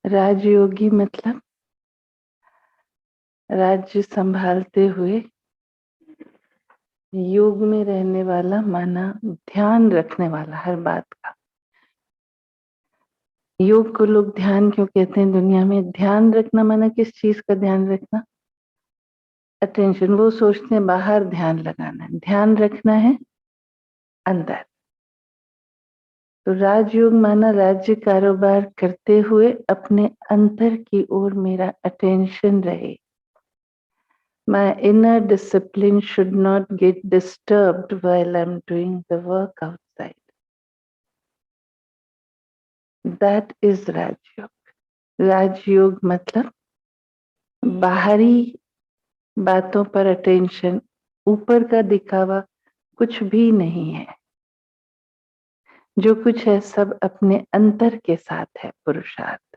राजयोगी मतलब राज्य संभालते हुए योग में रहने वाला, माना ध्यान रखने वाला हर बात का। योग को लोग ध्यान क्यों कहते हैं दुनिया में? ध्यान रखना माना किस चीज का ध्यान रखना? अटेंशन। वो सोचते हैं बाहर ध्यान लगाना है, ध्यान रखना है अंदर। तो राजयोग माना राज्य कारोबार करते हुए अपने अंतर की ओर मेरा अटेंशन रहे। My inner discipline should not get disturbed while I'm doing the work outside. That is राजयोग। राजयोग मतलब बाहरी बातों पर अटेंशन, ऊपर का दिखावा कुछ भी नहीं है। जो कुछ है सब अपने अंतर के साथ है पुरुषार्थ।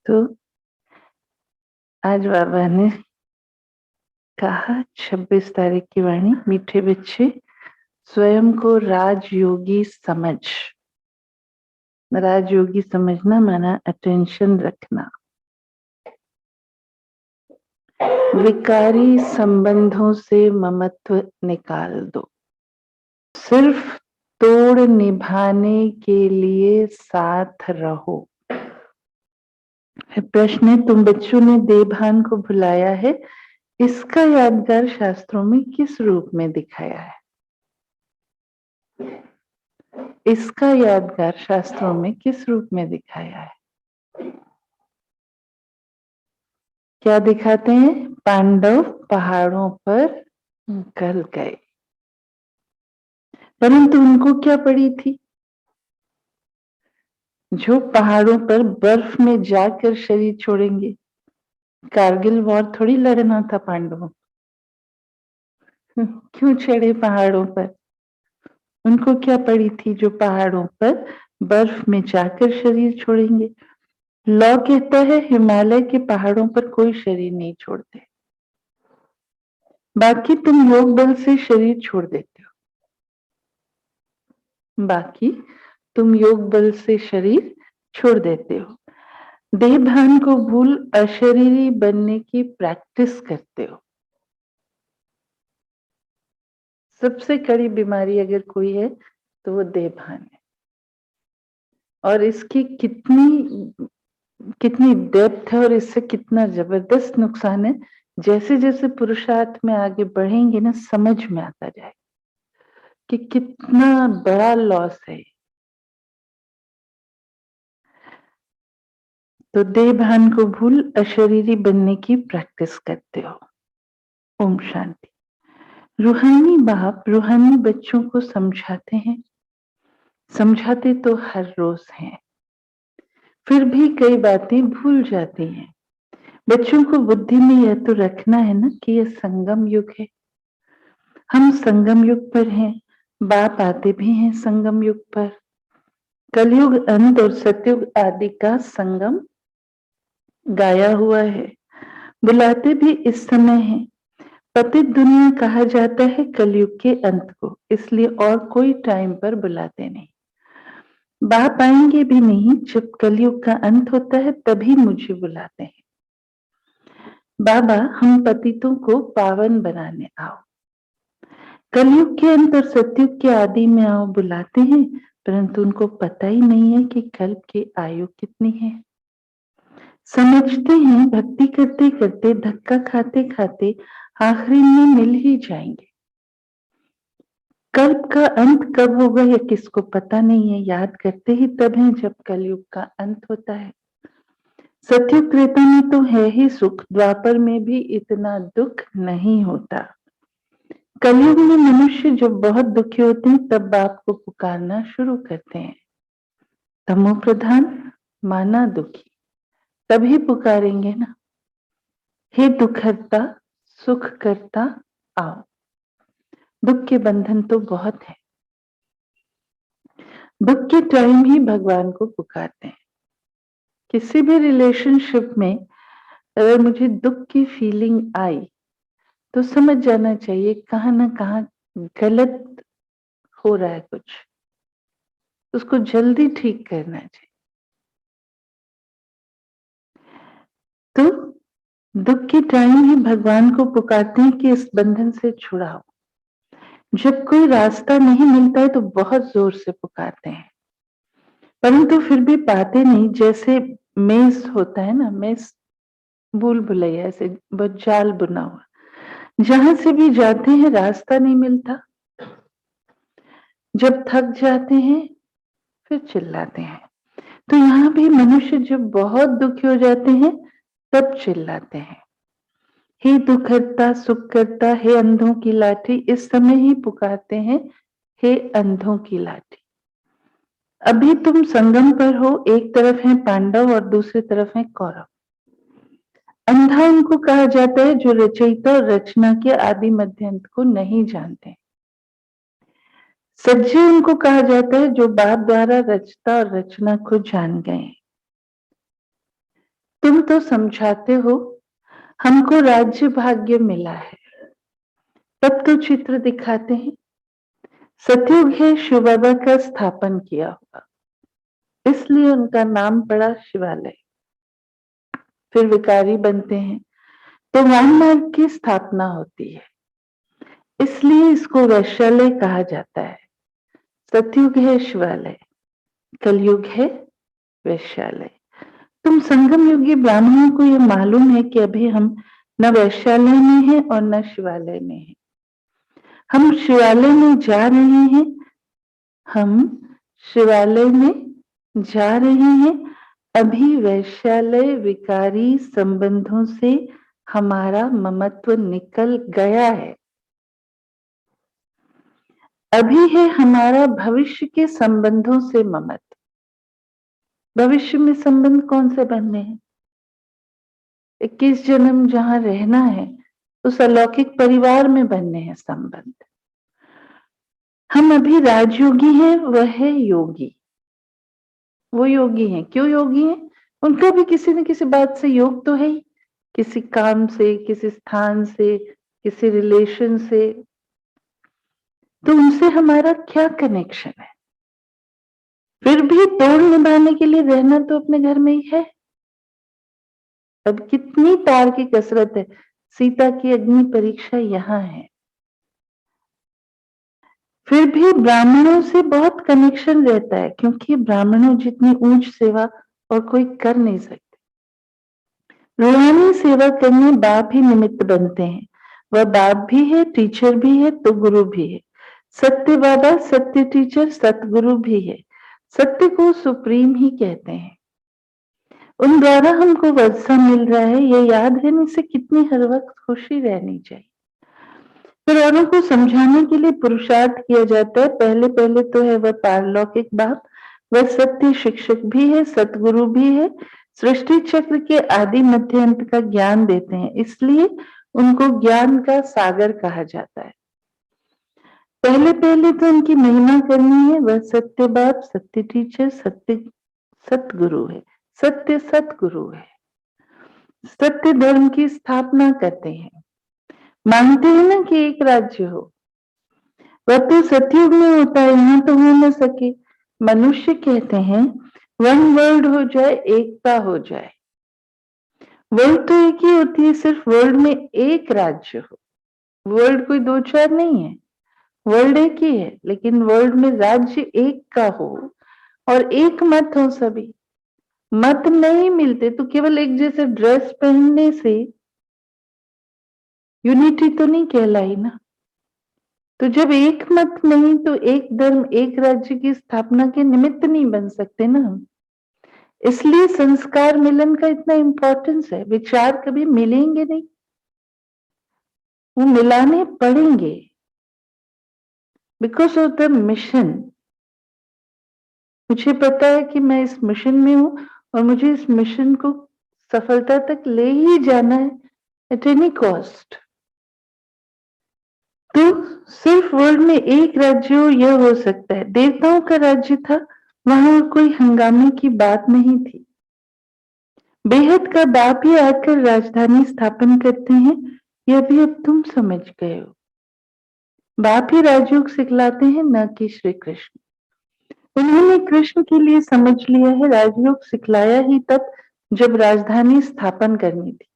तो आज बाबा ने कहा 26 तारीख की वाणी, मीठे बच्चे स्वयं को राजयोगी समझ। राजयोगी समझना माना अटेंशन रखना। विकारी संबंधों से ममत्व निकाल दो। सिर्फ तोड़ निभाने के लिए साथ रहो। प्रश्न है, तुम बच्चों ने देवभान को भुलाया है, इसका यादगार शास्त्रों में किस रूप में दिखाया है? इसका यादगार शास्त्रों में किस रूप में दिखाया है? क्या दिखाते हैं? पांडव पहाड़ों पर गल गए, परंतु उनको क्या पड़ी थी? जो पहाड़ों पर बर्फ में जाकर शरीर छोड़ेंगे। कारगिल वॉर थोड़ी लड़ना था पांडवों। क्यों चढ़े पहाड़ों पर? उनको क्या पड़ी थी जो पहाड़ों पर बर्फ में जाकर शरीर छोड़ेंगे? लॉ कहता है हिमालय के पहाड़ों पर कोई शरीर नहीं छोड़ते, बाकी तुम योग बल से शरीर छोड़ देते हो। बाकी तुम योग बल से शरीर छोड़ देते हो। देह भान को भूल अशरीरी बनने की प्रैक्टिस करते हो। सबसे कड़ी बीमारी अगर कोई है तो वो देह भान है। और इसकी कितनी कितनी डेप्थ है और इससे कितना जबरदस्त नुकसान है, जैसे जैसे पुरुषार्थ में आगे बढ़ेंगे ना समझ में आता जाए कि कितना बड़ा लॉस है। तो देह भान को भूल अशरीरी बनने की प्रैक्टिस करते हो। ओम शांति। रूहानी बाप रूहानी बच्चों को समझाते हैं, समझाते तो हर रोज हैं, फिर भी कई बातें भूल जाती हैं। बच्चों को बुद्धि में यह तो रखना है ना कि यह संगम युग है। हम संगम युग पर हैं, बाप आते भी हैं संगम युग पर। कलयुग अंत और सतयुग आदि का संगम गाया हुआ है, बुलाते भी इस समय है। पतित दुनिया कहा जाता है कलयुग के अंत को, इसलिए और कोई टाइम पर बुलाते नहीं। बाप आएंगे भी नहीं, जब कलयुग का अंत होता है तभी मुझे बुलाते हैं। बाबा हम पतितों को पावन बनाने आओ। कलयुग के अंत और सतयुग के आदि में आओ बुलाते हैं, परंतु उनको पता ही नहीं है कि कल्प की आयु कितनी है। समझते हैं भक्ति करते करते धक्का खाते खाते आखिरी में मिल ही जाएंगे। कल्प का अंत कब होगा यह किसको पता नहीं है। याद करते ही तब है जब कलयुग का अंत होता है। सतयुग त्रेता में तो है ही सुख, द्वापर में भी इतना दुख नहीं होता। कलयुग में मनुष्य जब बहुत दुखी होते हैं तब बाप को पुकारना शुरू करते हैं। तमो प्रधान माना दुखी, तभी पुकारेंगे ना, हे दुखहर्ता सुख करता आओ। दुख के बंधन तो बहुत है, दुख के टाइम ही भगवान को पुकारते हैं। किसी भी रिलेशनशिप में अगर मुझे दुख की फीलिंग आई तो समझ जाना चाहिए कहाँ ना कहाँ गलत हो रहा है कुछ, उसको जल्दी ठीक करना चाहिए। तो दुख के टाइम ही भगवान को पुकारते हैं कि इस बंधन से छुड़ाओ। जब कोई रास्ता नहीं मिलता है तो बहुत जोर से पुकारते हैं, परंतु फिर भी पाते नहीं। जैसे मेष होता है ना, मेष भूल भुलैया, ऐसे बहुत जाल बुना हुआ, जहां से भी जाते हैं रास्ता नहीं मिलता। जब थक जाते हैं फिर चिल्लाते हैं। तो यहाँ भी मनुष्य जब बहुत दुखी हो जाते हैं तब चिल्लाते हैं, हे दुखहर्ता सुख करता, हे अंधों की लाठी। इस समय ही पुकारते हैं, हे अंधों की लाठी। अभी तुम संगम पर हो, एक तरफ है पांडव और दूसरी तरफ है कौरव। अंधा उनको कहा जाता है जो रचयिता और रचना के आदि मध्य अंत को नहीं जानते। सज्जे उनको कहा जाता है जो बाप द्वारा रचता और रचना को जान गए। तुम तो समझाते हो हमको राज्य भाग्य मिला है, तब तो चित्र दिखाते हैं। सतयुग है शिव बाबा का स्थापन किया हुआ, इसलिए उनका नाम पड़ा शिवालय। फिर विकारी बनते हैं तो वाम मार्ग की स्थापना होती है, इसलिए इसको वैश्यालय कहा जाता है। सतयुग है शिवालय, कलयुग है वैश्यालय। तुम संगम युगी ब्राह्मणों को यह मालूम है कि अभी हम न वैश्यालय में हैं और न शिवालय में हैं। हम शिवालय में जा रहे हैं, हम शिवालय में जा रहे हैं। अभी वैश्यालय विकारी संबंधों से हमारा ममत्व निकल गया है। अभी है हमारा भविष्य के संबंधों से ममत्व। भविष्य में संबंध कौन से बनने हैं? 21 जन्म जहां रहना है उस अलौकिक परिवार में बनने हैं संबंध। हम अभी राजयोगी हैं, वह है योगी। वो योगी हैं। क्यों योगी हैं? उनका भी किसी न किसी बात से योग तो है ही, किसी काम से, किसी स्थान से, किसी रिलेशन से। तो उनसे हमारा क्या कनेक्शन है? फिर भी तोड़ निभाने के लिए रहना तो अपने घर में ही है। अब कितनी तार की कसरत है। सीता की अग्नि परीक्षा यहाँ है। फिर भी ब्राह्मणों से बहुत कनेक्शन रहता है, क्योंकि ब्राह्मणों जितनी ऊंच सेवा और कोई कर नहीं सकते। रूहानी सेवा करने बाप ही निमित्त बनते हैं। वह बाप भी है, टीचर भी है, तो गुरु भी है। सत्य बाबा, सत्य टीचर, सतगुरु भी है। सत्य को सुप्रीम ही कहते हैं। उन द्वारा हमको वर्षा मिल रहा है, ये याद रहने से कितनी हर वक्त खुशी रहनी चाहिए। फिर औरों को समझाने के लिए पुरुषार्थ किया जाता है। पहले पहले तो है वह पारलौकिक बाप, वह सत्य शिक्षक भी है, सतगुरु भी है। सृष्टि चक्र के आदि मध्य अंत का ज्ञान देते हैं, इसलिए उनको ज्ञान का सागर कहा जाता है। पहले पहले तो उनकी महिमा करनी है। वह सत्य बाप, सत्य टीचर, सत्य सतगुरु है, सत्य सतगुरु है। सत्य धर्म की स्थापना करते हैं। मानते हैं ना कि एक राज्य हो। वह तो सतयुग में होता है, यहाँ तो हो न सके। मनुष्य कहते हैं वन वर्ल्ड हो जाए, एकता हो जाए। वर्ल्ड तो एक ही होती है, सिर्फ वर्ल्ड में एक राज्य हो। वर्ल्ड कोई दो चार नहीं है, वर्ल्ड एक ही है, लेकिन वर्ल्ड में राज्य एक का हो और एक मत हो। सभी मत नहीं मिलते तो केवल एक जैसे ड्रेस पहनने से यूनिटी तो नहीं कहलाई ना। तो जब एक मत नहीं तो एक धर्म, एक राज्य की स्थापना के निमित्त नहीं बन सकते ना हम। इसलिए संस्कार मिलन का इतना इंपॉर्टेंस है। विचार कभी मिलेंगे नहीं, वो मिलाने पड़ेंगे, बिकॉज ऑफ द मिशन। मुझे पता है कि मैं इस मिशन में हूं और मुझे इस मिशन को सफलता तक ले ही जाना है, एट एनी कॉस्ट। तो सिर्फ वर्ल्ड में एक राज्य हो, यह हो सकता है। देवताओं का राज्य था, वहां कोई हंगामे की बात नहीं थी। बेहद का बाप ही आकर राजधानी स्थापन करते हैं, यह भी अब तुम समझ गए हो। बाप ही राजयोग सिखलाते हैं, न कि श्री कृष्ण। उन्होंने कृष्ण के लिए समझ लिया है, राजयोग सिखलाया ही तब जब राजधानी स्थापन करनी थी।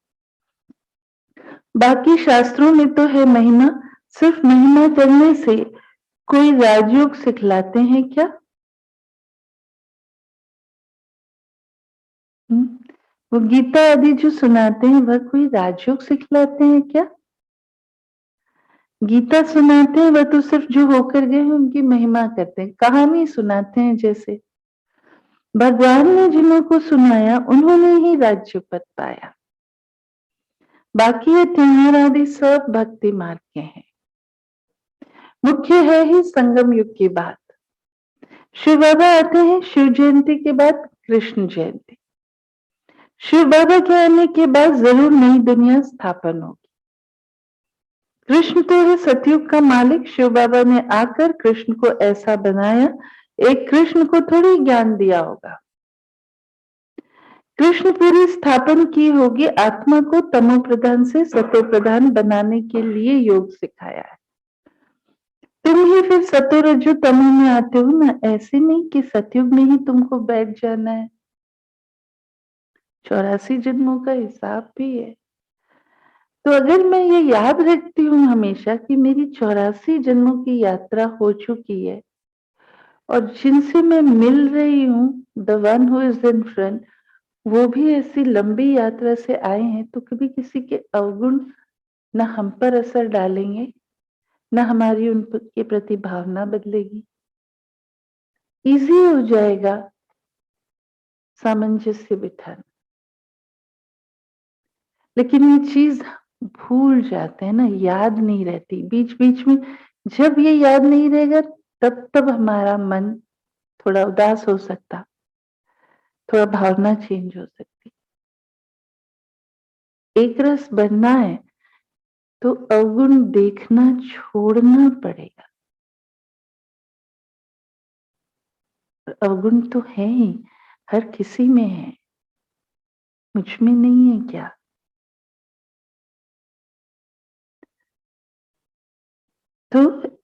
बाकी शास्त्रों में तो है महिमा, सिर्फ महिमा करने से कोई राजयोग सिखलाते हैं क्या? वो गीता आदि जो सुनाते हैं वह कोई राजयोग सिखलाते हैं क्या? गीता सुनाते हैं वह तो सिर्फ जो होकर गए हैं उनकी महिमा करते हैं, कहानी सुनाते हैं। जैसे भगवान ने जिन्हों को सुनाया उन्होंने ही राज्य पद पाया। बाकी ये त्योहार आदि सब भक्ति मार्ग के हैं। मुख्य है ही संगम युग की बात। शिव बाबा आते हैं शिव जयंती के बाद कृष्ण जयंती। शिव बाबा के आने के बाद जरूर नई दुनिया स्थापन होगी। कृष्ण तो है सतयुग का मालिक। शिव बाबा ने आकर कृष्ण को ऐसा बनाया, एक कृष्ण को थोड़ी ज्ञान दिया होगा। कृष्ण पूरी स्थापन की होगी, आत्मा को तमो प्रधान से सतो प्रधान बनाने के लिए योग सिखाया है। तुम ही फिर सतो रज्जु तमो में आते हो ना, ऐसे नहीं कि सतयुग में ही तुमको बैठ जाना है। 84 जन्मों का हिसाब भी है। तो अगर मैं ये याद रखती हूँ हमेशा कि मेरी 84 जन्मों की यात्रा हो चुकी है और जिनसे मैं मिल रही हूँ, the one who is in front, वो भी ऐसी लंबी यात्रा से आए हैं, तो कभी किसी के अवगुण न हम पर असर डालेंगे, न हमारी उनके प्रति भावना बदलेगी। इजी हो जाएगा सामंजस्य बिठाना। लेकिन ये चीज भूल जाते हैं ना, याद नहीं रहती। बीच बीच में जब ये याद नहीं रहेगा तब तब हमारा मन थोड़ा उदास हो सकता, थोड़ा भावना चेंज हो सकती। एक रस बनना है तो अवगुण देखना छोड़ना पड़ेगा। अवगुण तो है ही, हर किसी में है, मुझ में नहीं है क्या? तो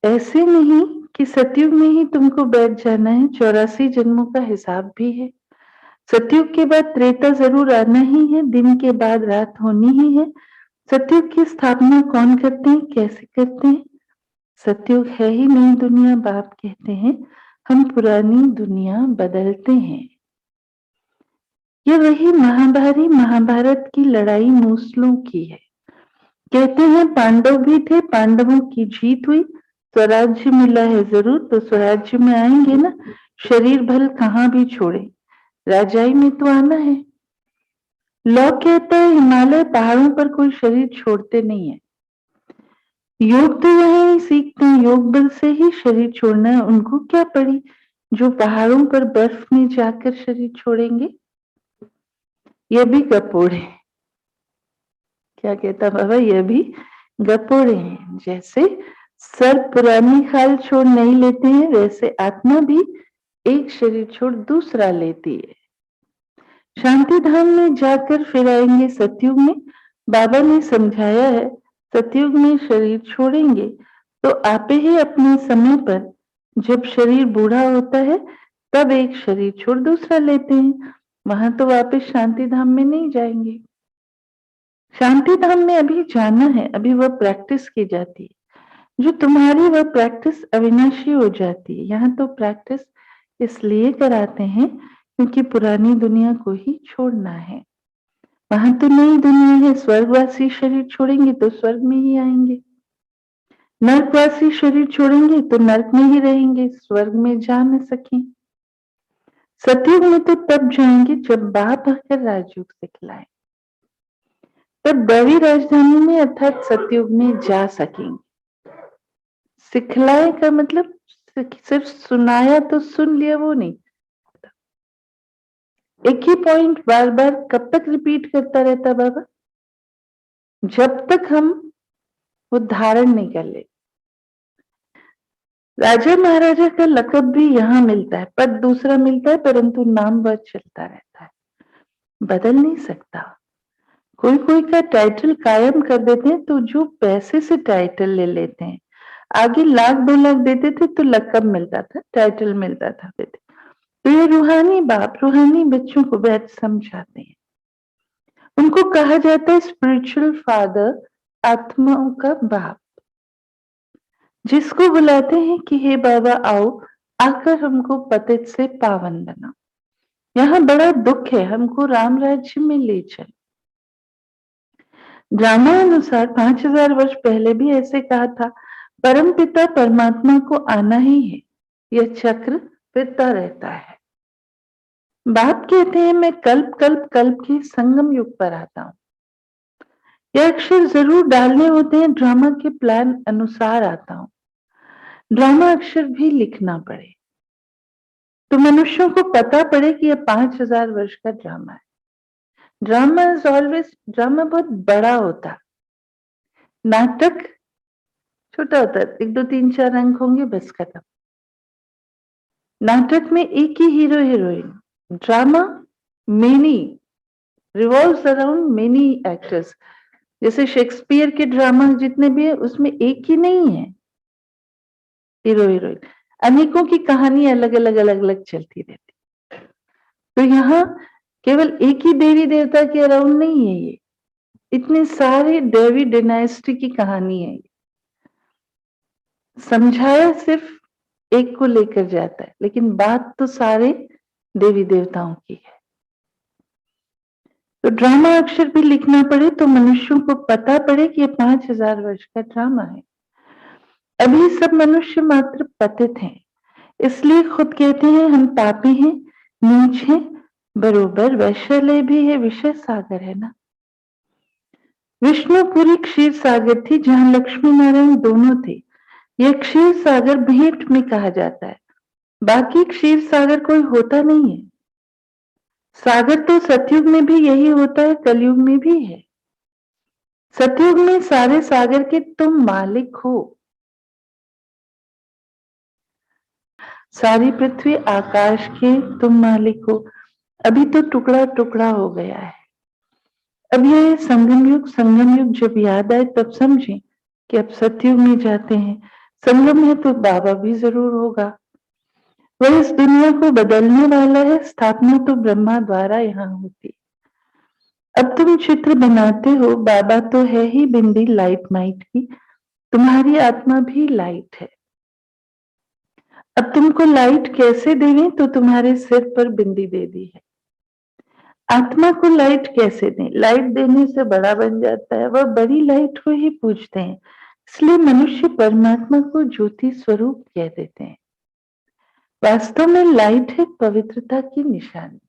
ऐसे नहीं कि सतयुग में ही तुमको बैठ जाना है। 84 जन्मों का हिसाब भी है। सतयुग के बाद त्रेता जरूर आना ही है, दिन के बाद रात होनी ही है। सतयुग की स्थापना कौन करते हैं, कैसे करते हैं? सतयुग है ही नई दुनिया। बाप कहते हैं हम पुरानी दुनिया बदलते हैं। ये वही महाभारत की लड़ाई मूसलों की है। कहते हैं पांडव भी थे, पांडवों की जीत हुई, स्वराज्य मिला है जरूर, तो स्वराज्य में आएंगे ना। शरीर भल कहाँ भी छोड़े, राजाई में तो आना है। लोग कहते हैं हिमालय पहाड़ों पर कोई शरीर छोड़ते नहीं है। योग तो यही सीखते हैं, योग बल से ही शरीर छोड़ना है। उनको क्या पड़ी जो पहाड़ों पर बर्फ में जाकर शरीर छोड़ेंगे? ये भी गपोड़े। क्या कहता बाबा, ये भी गपोड़े हैं। जैसे सर पुरानी खाल छोड़ नहीं लेते हैं, वैसे आत्मा भी एक शरीर छोड़ दूसरा लेती है। शांति धाम में जाकर फिर आएंगे सतयुग में। बाबा ने समझाया है सतयुग में शरीर छोड़ेंगे तो आपे ही अपने समय पर, जब शरीर बूढ़ा होता है तब एक शरीर छोड़ दूसरा लेते हैं। वहां तो वापस शांति धाम में नहीं जाएंगे। शांति धाम में अभी जाना है, अभी वह प्रैक्टिस की जाती है। जो तुम्हारी वह प्रैक्टिस अविनाशी हो जाती है। यहाँ तो प्रैक्टिस इसलिए कराते हैं क्योंकि पुरानी दुनिया को ही छोड़ना है। वहां तो नई दुनिया है। स्वर्गवासी शरीर छोड़ेंगे तो स्वर्ग में ही आएंगे, नरकवासी शरीर छोड़ेंगे तो नरक में ही रहेंगे, स्वर्ग में जा न सके। सतयुग में तो तब जाएंगे जब बाप आकर राजयोग सिखलाए, तब दैवी राजधानी में अर्थात सतयुग में जा सकेंगे। सिखलाए का मतलब सिर्फ सुनाया तो सुन लिया वो नहीं। एक ही पॉइंट बार बार कब तक रिपीट करता रहता बाबा? जब तक हम वो धारण नहीं कर ले। राजा महाराजा का लकब भी यहाँ मिलता है, पद दूसरा मिलता है, परंतु नाम वह चलता रहता है, बदल नहीं सकता। कोई कोई का टाइटल कायम कर देते हैं, तो जो पैसे से टाइटल ले लेते हैं, आगे लाख 2 लाख देते थे तो लकब मिलता था, टाइटल मिलता था। तो ये रूहानी बाप रूहानी बच्चों को बैठ समझाते हैं। उनको कहा जाता है स्पिरिचुअल फादर, आत्माओं का बाप, जिसको बुलाते हैं कि हे बाबा आओ, आकर हमको पतित से पावन बना। यहाँ बड़ा दुख है, हमको राम राज्य में ले चल। ड्रामा अनुसार 5000 वर्ष पहले भी ऐसे कहा था, परम पिता परमात्मा को आना ही है, यह चक्र फिरता रहता है। बाप कहते हैं मैं कल्प कल्प कल्प के संगम युग पर आता हूं। यह अक्षर जरूर डालने होते हैं, ड्रामा के प्लान अनुसार आता हूं। ड्रामा अक्षर भी लिखना पड़े तो मनुष्यों को पता पड़े कि यह 5000 वर्ष का ड्रामा है। ड्रामा इज ऑलवेज, ड्रामा बहुत बड़ा होता, नाटक छोटा होता है, 1 2 3 4 अंक होंगे बस खत्म। नाटक में एक ही hero heroine, drama many, revolves around many actors. जैसे शेक्सपियर के ड्रामा जितने भी है उसमें एक ही नहीं है हीरो हीरोइन, अनेकों की कहानी अलग अलग अलग अलग चलती रहती। तो यहाँ केवल एक ही देवी देवता के अराउंड नहीं है, ये इतने सारे देवी डायनेस्टी की कहानी है। समझाया सिर्फ एक को लेकर जाता है, लेकिन बात तो सारे देवी देवताओं की है। तो ड्रामा अक्षर भी लिखना पड़े तो मनुष्यों को पता पड़े कि ये 5000 वर्ष का ड्रामा है। अभी सब मनुष्य मात्र पतित हैं, इसलिए खुद कहते हैं हम पापी हैं, नीच हैं, बरोबर वैश्यालय भी है, विषय सागर है ना। विष्णुपुरी क्षीर सागर थी जहां लक्ष्मी नारायण दोनों थे। यह क्षीर सागर भेंट में कहा जाता है, बाकी क्षीर सागर कोई होता नहीं है। सागर तो सतयुग में भी यही होता है, कलयुग में भी है। सतयुग में सारे सागर के तुम मालिक हो, सारी पृथ्वी आकाश के तुम मालिक हो। अभी तो टुकड़ा टुकड़ा हो गया है। अब ये संगम युग जब याद आए तब समझे कि अब सतयुग में जाते हैं। संगम है तो बाबा भी जरूर होगा, वह इस दुनिया को बदलने वाला है। स्थापना तो ब्रह्मा द्वारा यहाँ होती। अब तुम चित्र बनाते हो, बाबा तो है ही बिंदी लाइट माइट की, तुम्हारी आत्मा भी लाइट है। अब तुमको लाइट कैसे देवें, तो तुम्हारे सिर पर बिंदी दे दी है। आत्मा को लाइट कैसे दें, लाइट देने से बड़ा बन जाता है, वह बड़ी लाइट को ही पूजते हैं। इसलिए मनुष्य परमात्मा को ज्योति स्वरूप कह देते हैं। वास्तव में लाइट है पवित्रता की निशानी।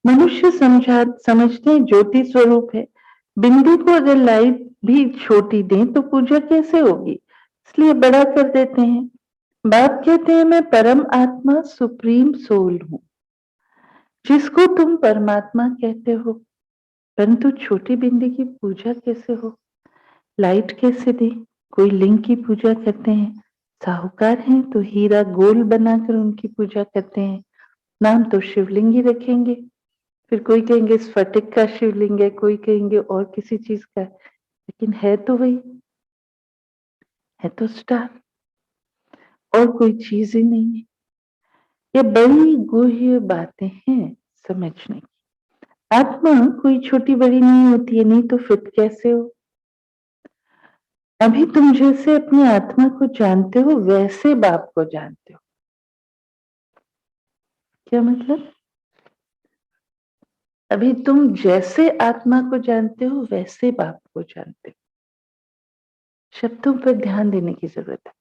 मनुष्य समझते हैं ज्योति स्वरूप है, बिंदु को अगर लाइट भी छोटी दें तो पूजा कैसे होगी, इसलिए बड़ा कर देते हैं। बाप कहते हैं मैं परम आत्मा सुप्रीम सोल हूं, जिसको तुम परमात्मा कहते हो, परंतु छोटी बिंदी की पूजा कैसे हो, लाइट कैसे दे। कोई लिंग की पूजा करते हैं, साहूकार हैं तो हीरा गोल बनाकर उनकी पूजा करते हैं, नाम तो शिवलिंग ही रखेंगे। फिर कोई कहेंगे स्फटिक का शिवलिंग है, कोई कहेंगे और किसी चीज का, लेकिन है तो वही, है तो स्टार, और कोई चीज ही नहीं है। ये बड़ी गुह्य बातें हैं समझने की। आत्मा कोई छोटी बड़ी नहीं होती है, नहीं तो फिट कैसे हो। अभी तुम जैसे अपनी आत्मा को जानते हो वैसे बाप को जानते हो। क्या मतलब, अभी तुम जैसे आत्मा को जानते हो वैसे बाप को जानते हो। शब्दों पर ध्यान देने की जरूरत है।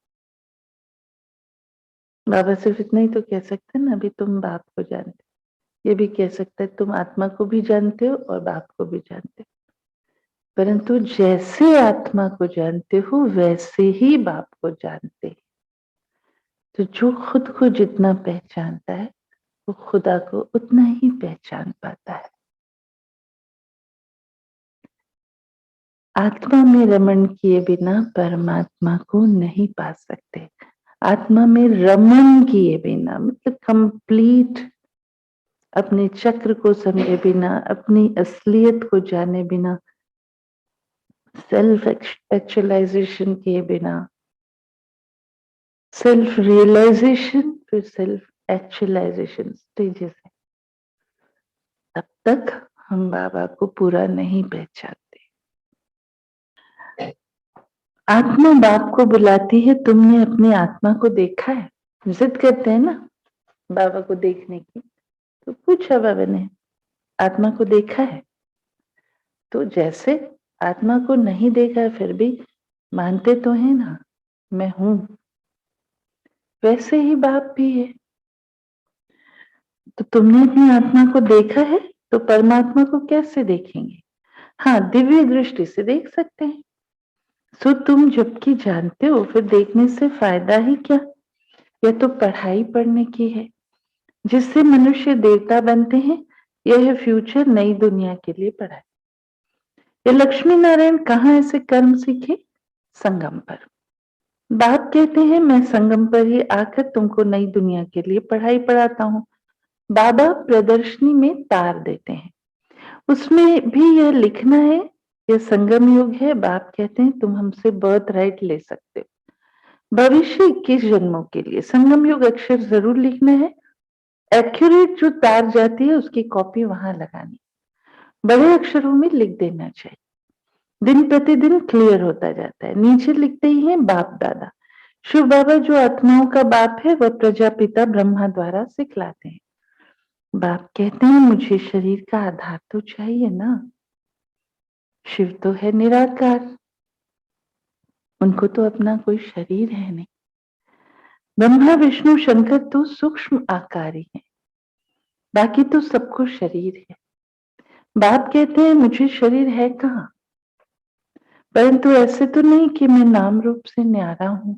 बाबा सिर्फ इतना ही तो कह सकते हैं ना, अभी तुम बाप को जानते हो। ये भी कह सकता है तुम आत्मा को भी जानते हो और बाप को भी जानते हो, परंतु जैसे आत्मा को जानते हो वैसे ही बाप को जानते हैं। तो जो खुद को जितना पहचानता है वो खुदा को उतना ही पहचान पाता है। आत्मा में रमण किए बिना परमात्मा को नहीं पा सकते। आत्मा में रमण किए बिना मतलब कंप्लीट, अपने चक्र को समझे बिना, अपनी असलियत को जाने बिना, सेल्फ एक्चुअलाइजेशन किए बिना, सेल्फ रियलाइजेशन फिर सेल्फ एक्चुअलाइजेशन स्टेजेस है, तब तक हम बाबा को पूरा नहीं पहचानते। आत्मा बाप को बुलाती है, तुमने अपनी आत्मा को देखा है? जिद करते हैं ना बाबा को देखने की, तो पूछा बाबा ने, आत्मा को देखा है? तो जैसे आत्मा को नहीं देखा फिर भी मानते तो है ना मैं हूं, वैसे ही बाप भी है। तो तुमने अपनी आत्मा को देखा है, तो परमात्मा को कैसे देखेंगे? हाँ, दिव्य दृष्टि से देख सकते हैं। सो तुम जबकि जानते हो फिर देखने से फायदा ही क्या? यह तो पढ़ाई पढ़ने की है जिससे मनुष्य देवता बनते हैं। यह है फ्यूचर नई दुनिया के लिए पढ़ाई। ये लक्ष्मी नारायण कहाँ ऐसे कर्म सीखे? संगम पर। बाप कहते हैं मैं संगम पर ही आकर तुमको नई दुनिया के लिए पढ़ाई पढ़ाता हूँ। बाबा प्रदर्शनी में तार देते हैं, उसमें भी यह लिखना है यह संगम युग है। बाप कहते हैं तुम हमसे बर्थ राइट ले सकते हो। भविष्य 21 जन्मों के लिए संगम युग अक्षर जरूर लिखना है। एक्यूरेट जो तार जाती है उसकी कॉपी वहां लगानी, बड़े अक्षरों में लिख देना चाहिए। दिन प्रतिदिन क्लियर होता जाता है। नीचे लिखते ही हैं बाप दादा। शिव बाबा जो आत्माओं का बाप है वह प्रजापिता ब्रह्मा द्वारा सिखलाते हैं। बाप कहते हैं मुझे शरीर का आधार तो चाहिए ना। शिव तो है निराकार, उनको तो अपना कोई शरीर है नहीं। ब्रह्मा विष्णु शंकर तो सूक्ष्म आकारी है, बाकी तो सबको शरीर है। बाप कहते हैं मुझे शरीर है कहाँ, परंतु ऐसे तो नहीं कि मैं नाम रूप से न्यारा हूं।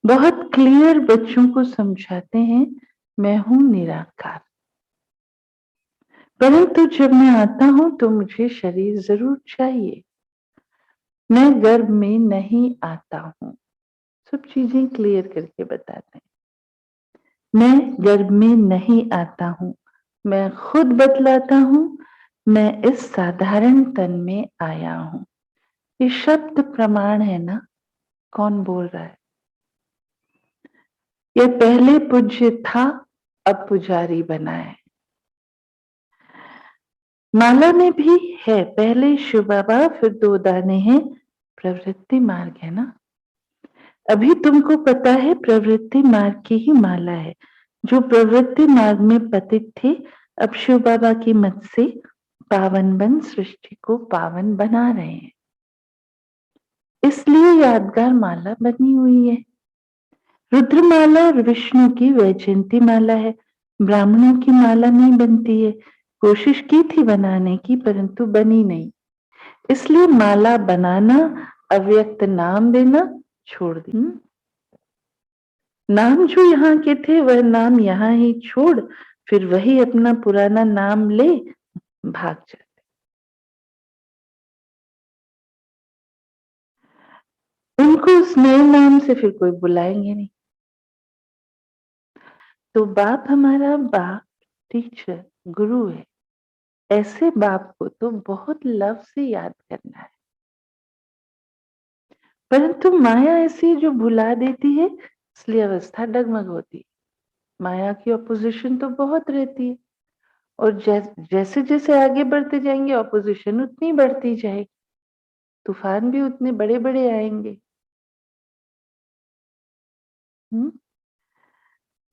बहुत क्लियर बच्चों को समझाते हैं मैं हूं निराकार, परंतु जब मैं आता हूं तो मुझे शरीर जरूर चाहिए। मैं गर्भ में नहीं आता हूं, सब चीजें क्लियर करके बताते हैं। मैं गर्भ में नहीं आता हूं, मैं खुद बतलाता हूं, मैं इस साधारण तन में आया हूं। ये शब्द प्रमाण है ना, कौन बोल रहा है? यह पहले पूज्य था, अब पुजारी बना है। माला में भी है, पहले शिव बाबा फिर 2 दाने हैं, प्रवृत्ति मार्ग है ना। अभी तुमको पता है प्रवृत्ति मार्ग की ही माला है। जो प्रवृत्ति मार्ग में पतित थे अब शिव बाबा की मत से पावन बन सृष्टि को पावन बना रहे हैं, इसलिए यादगार माला बनी हुई है। रुद्रमाला विष्णु की वैजयंती माला है, ब्राह्मणों की माला नहीं बनती है। कोशिश की थी बनाने की परंतु बनी नहीं, इसलिए माला बनाना, अव्यक्त नाम देना छोड़ दी। नाम जो यहाँ के थे वह नाम यहाँ ही छोड़ फिर वही अपना पुराना नाम ले भाग जाते। उनको उस नए नाम से फिर कोई बुलाएंगे नहीं। तो बाप हमारा बाप टीचर गुरु है, ऐसे बाप को तो बहुत लव से याद करना है। परंतु माया ऐसी जो भुला देती है इसलिए अवस्था डगमग होती है। माया की ऑपोजिशन तो बहुत रहती है और जैसे जैसे आगे बढ़ते जाएंगे ऑपोजिशन उतनी बढ़ती जाएगी, तूफान भी उतने बड़े बड़े आएंगे।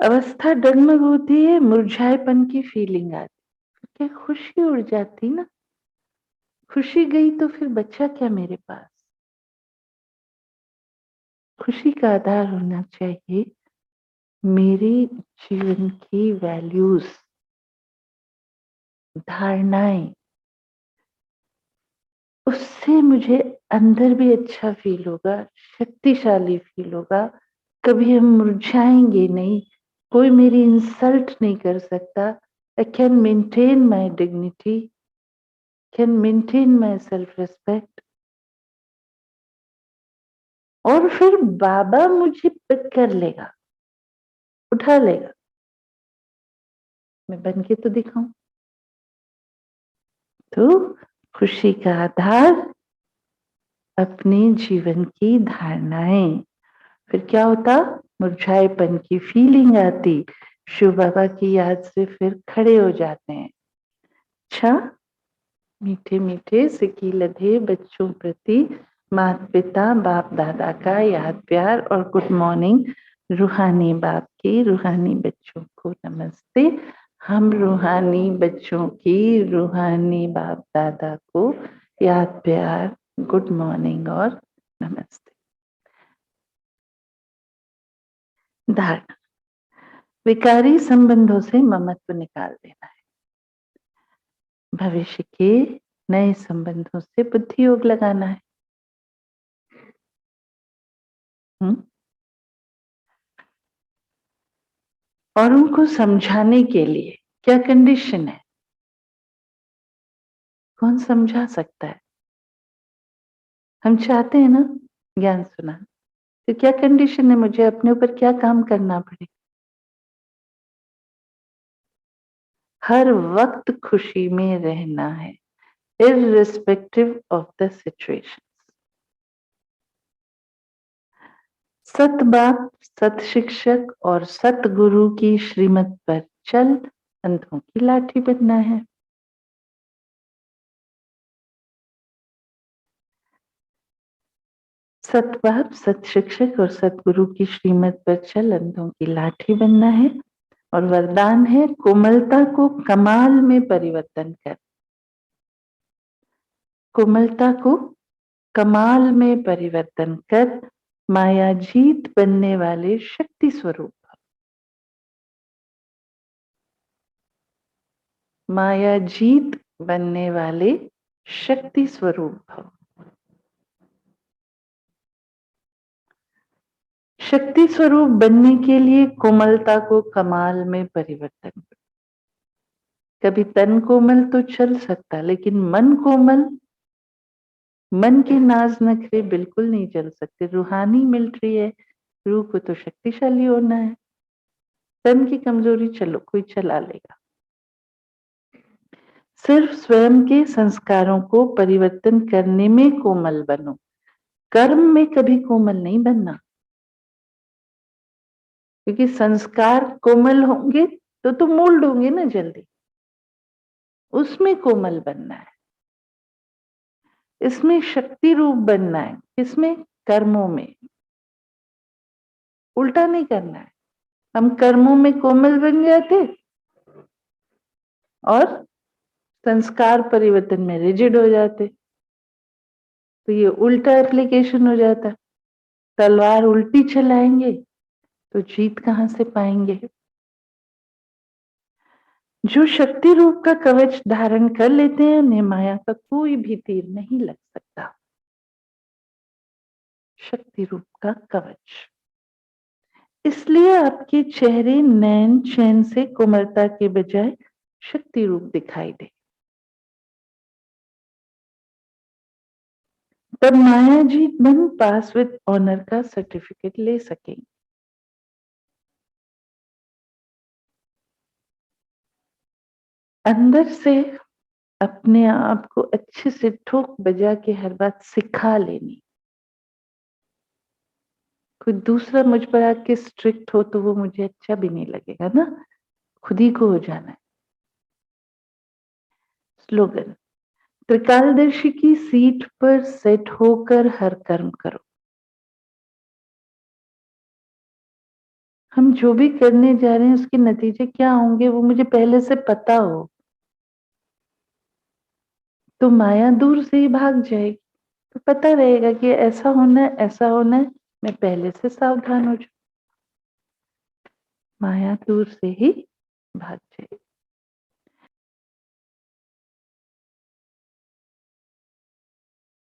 अवस्था डगमग होती है, मुरझाएपन की फीलिंग आती, क्या खुशी उड़ जाती ना। खुशी गई तो फिर बच्चा क्या मेरे पास। खुशी का आधार होना चाहिए मेरे जीवन की वैल्यूज, धारणाएं। उससे मुझे अंदर भी अच्छा फील होगा, शक्तिशाली फील होगा। कभी हम मुरझाएंगे नहीं, कोई मेरी इंसल्ट नहीं कर सकता। I can maintain my dignity, can maintain my self respect. और फिर बाबा मुझे पिक कर लेगा, उठा लेगा। मैं बन के तो दिखाऊं। तो खुशी का आधार अपने जीवन की धारणाएं। फिर क्या होता, मुरझाएपन की फीलिंग आती, शिव बाबा की याद से फिर खड़े हो जाते हैं। अच्छा, मीठे मीठे सिकी लधे बच्चों प्रति माता पिता बाप दादा का याद प्यार और गुड मॉर्निंग। रूहानी बाप की रूहानी बच्चों को नमस्ते। हम रूहानी बच्चों की रूहानी बाप दादा को याद प्यार गुड मॉर्निंग और नमस्ते। धारणा, विकारी संबंधों से ममत्व निकाल देना है। भविष्य के नए संबंधों से बुद्धि योग लगाना है। और उनको समझाने के लिए क्या कंडीशन है? कौन समझा सकता है? हम चाहते हैं ना ज्ञान सुना, तो क्या कंडीशन है? मुझे अपने ऊपर क्या काम करना पड़ेगा? हर वक्त खुशी में रहना है, इररिस्पेक्टिव ऑफ द सिचुएशन। सत बाप, सत शिक्षक और सत गुरु की श्रीमत पर चल अंधों की लाठी बनना है। सत बाप, सत शिक्षक और सतगुरु की श्रीमत पर चल अंधों की लाठी बनना है। और वरदान है कोमलता को कमाल में परिवर्तन कर। कोमलता को कमाल में परिवर्तन कर माया जीत बनने वाले शक्ति स्वरूप। माया जीत बनने वाले शक्ति स्वरूप भव। शक्ति स्वरूप बनने के लिए कोमलता को कमाल में परिवर्तन कर। कभी तन कोमल तो चल सकता, लेकिन मन कोमल, मन के नाज नखरे बिल्कुल नहीं चल सकते। रूहानी मिलिट्री है, रूह को तो शक्तिशाली होना है। तन की कमजोरी चलो कोई चला लेगा। सिर्फ स्वयं के संस्कारों को परिवर्तन करने में कोमल बनो, कर्म में कभी कोमल नहीं बनना। क्योंकि संस्कार कोमल होंगे तो मोल्ड होंगे ना जल्दी, उसमें कोमल बनना है। इसमें शक्ति रूप बनना है। किसमें? कर्मों में। उल्टा नहीं करना है। हम कर्मों में कोमल बन जाते और संस्कार परिवर्तन में रिजिड हो जाते, तो ये उल्टा एप्लीकेशन हो जाता। तलवार उल्टी चलाएंगे तो जीत कहां से पाएंगे? जो शक्ति रूप का कवच धारण कर लेते हैं उन्हें माया का कोई भी तीर नहीं लग सकता। शक्ति रूप का कवच। इसलिए आपके चेहरे नैन चैन से कोमलता के बजाय शक्ति रूप दिखाई दे। तब माया जीत बन पास विद ऑनर का सर्टिफिकेट ले सकेंगे। अंदर से अपने आप को अच्छे से ठोक बजा के हर बात सिखा लेनी। कोई दूसरा मुझ पर आके स्ट्रिक्ट हो तो वो मुझे अच्छा भी नहीं लगेगा ना, खुद ही को हो जाना है। स्लोगन, त्रिकालदर्शी की सीट पर सेट होकर हर कर्म करो। हम जो भी करने जा रहे हैं उसके नतीजे क्या होंगे वो मुझे पहले से पता हो, तो माया दूर से ही भाग जाएगी। तो पता रहेगा कि ऐसा होना है, ऐसा होना है, मैं पहले से सावधान हो जाऊं। माया दूर से ही भाग